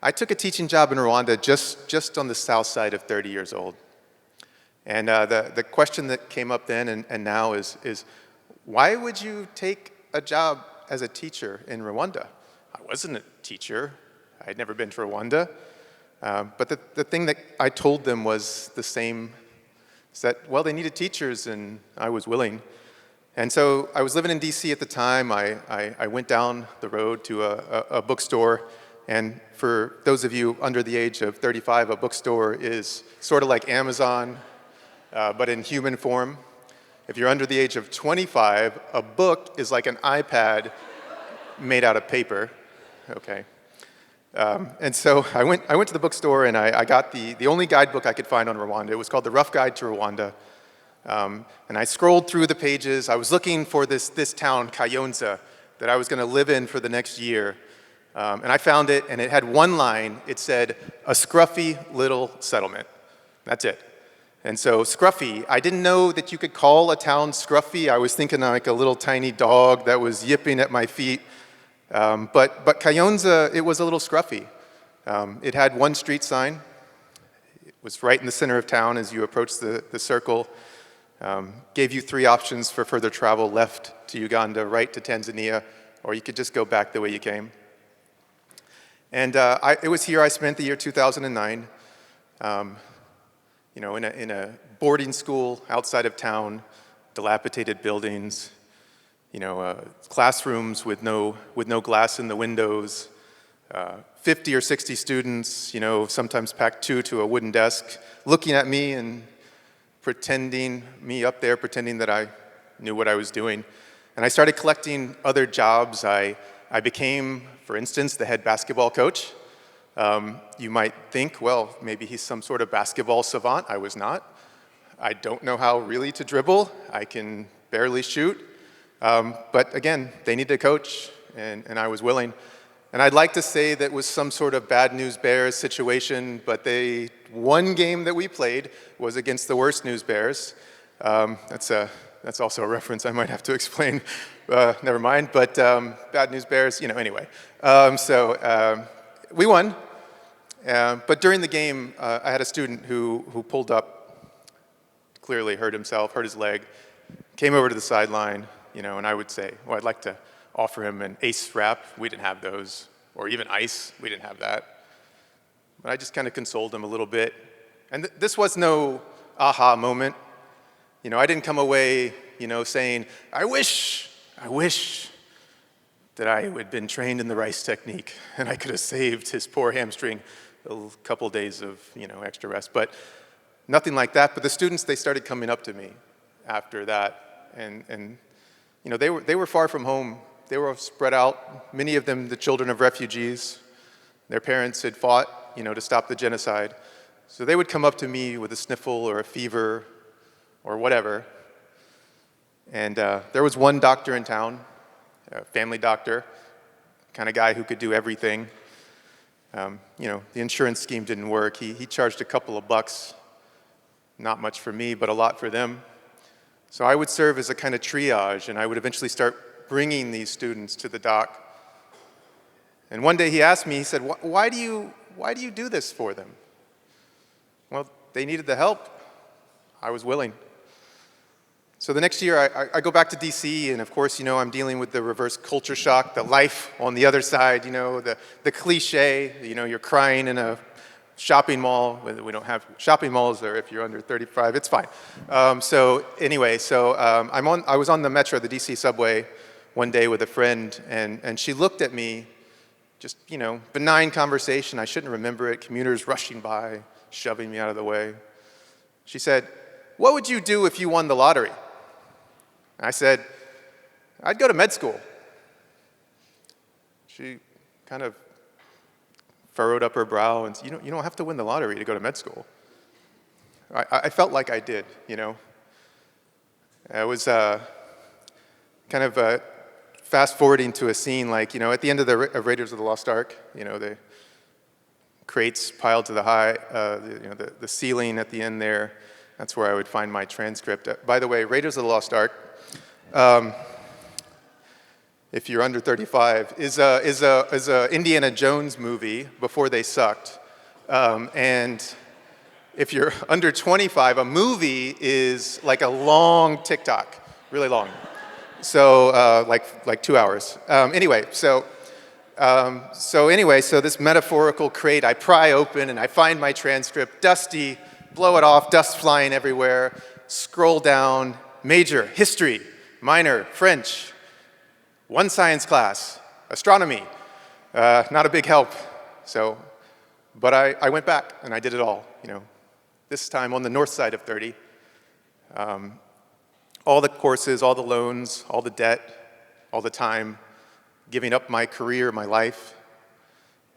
I took a teaching job in Rwanda just on the south side of 30 years old. And the question that came up then and now is why would you take a job as a teacher in Rwanda? I wasn't a teacher. I had never been to Rwanda. But the thing that I told them was the same, is that, well, they needed teachers, and I was willing. And so I was living in DC at the time. I went down the road to a bookstore, and for those of you under the age of 35, a bookstore is sort of like Amazon, but in human form. If you're under the age of 25, a book is like an iPad made out of paper, okay? And so I went to the bookstore, and I got the only guidebook I could find on Rwanda. It was called The Rough Guide to Rwanda. And I scrolled through the pages. I was looking for this town, Kayonza, that I was going to live in for the next year. And I found it, and it had one line. It said, "A scruffy little settlement." That's it. And so scruffy, I didn't know that you could call a town scruffy. I was thinking like a little tiny dog that was yipping at my feet. But Kayonza, it was a little scruffy. It had one street sign. It was right in the center of town as you approached the circle. Gave you 3 options for further travel: left to Uganda, right to Tanzania, or you could just go back the way you came. And it was here I spent the year 2009. In a boarding school outside of town, dilapidated buildings, classrooms with no glass in the windows, 50 or 60 students, sometimes packed 2 to a wooden desk, looking at me and pretending that I knew what I was doing. And I started collecting other jobs. I became, for instance, the head basketball coach. You might think, well, maybe he's some sort of basketball savant. I was not. I don't know how really to dribble. I can barely shoot. But again, they needed a coach, and I was willing. And I'd like to say that was some sort of bad news bears situation, but one game that we played was against the worst news bears. That's also a reference I might have to explain. Never mind. But bad news bears, anyway. We won. But during the game, I had a student who pulled up, clearly hurt himself, hurt his leg, came over to the sideline, and I would say, well, I'd like to offer him an ace wrap. We didn't have those. Or even ice. We didn't have that. But I just kind of consoled him a little bit. And this was no aha moment. I didn't come away, saying, I wish that I had been trained in the rice technique and I could have saved his poor hamstring a couple days of, extra rest. But nothing like that. But the students, they started coming up to me after that. And they were far from home. They were spread out, many of them the children of refugees. Their parents had fought, to stop the genocide. So they would come up to me with a sniffle or a fever or whatever. And there was one doctor in town, a family doctor, kind of guy who could do everything. The insurance scheme didn't work. He charged a couple of bucks, not much for me, but a lot for them. So I would serve as a kind of triage, and I would eventually start bringing these students to the doc. And one day he asked me, he said, why do you do this for them? Well, they needed the help. I was willing. So the next year I go back to DC, and of course, I'm dealing with the reverse culture shock, the life on the other side, the cliche, you're crying in a shopping mall. We don't have shopping malls there if you're under 35, it's fine. I was on the metro, the DC subway, one day with a friend, and she looked at me, just, benign conversation. I shouldn't remember it. Commuters rushing by, shoving me out of the way. She said, "What would you do if you won the lottery?" I said, "I'd go to med school." She kind of furrowed up her brow and said, you don't have to win the lottery to go to med school. I felt like I did, I was kind of fast forwarding to a scene like, at the end of Raiders of the Lost Ark, the crates piled to the high, the ceiling at the end there. That's where I would find my transcript. By the way, Raiders of the Lost Ark, if you're under 35, is a Indiana Jones movie, Before They Sucked. And if you're under 25, a movie is like a long TikTok, really long. So like 2 hours. So this metaphorical crate, I pry open and I find my transcript, dusty, blow it off, dust flying everywhere, scroll down, major, history, minor, French, one science class, astronomy, not a big help. But I went back and I did it all, this time on the north side of 30. All the courses, all the loans, all the debt, all the time, giving up my career, my life.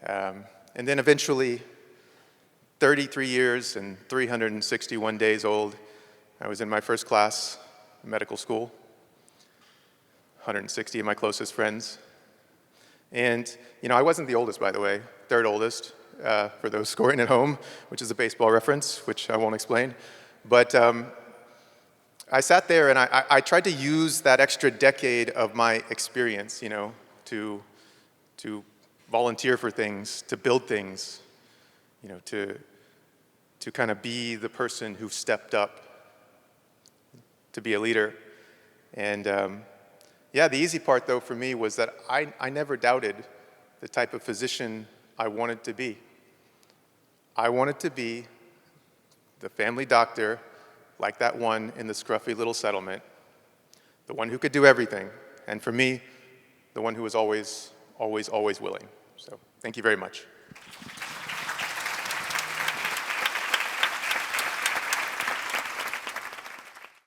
And then eventually, 33 years and 361 days old, I was in my first class in medical school, 160 of my closest friends. And, I wasn't the oldest, by the way, third oldest, for those scoring at home, which is a baseball reference, which I won't explain. But I sat there and I tried to use that extra decade of my experience, to volunteer for things, to build things, to kind of be the person who stepped up to be a leader. And the easy part, though, for me was that I never doubted the type of physician I wanted to be. I wanted to be the family doctor, like that one in the scruffy little settlement, the one who could do everything, and for me, the one who was always, always, always willing. So thank you very much.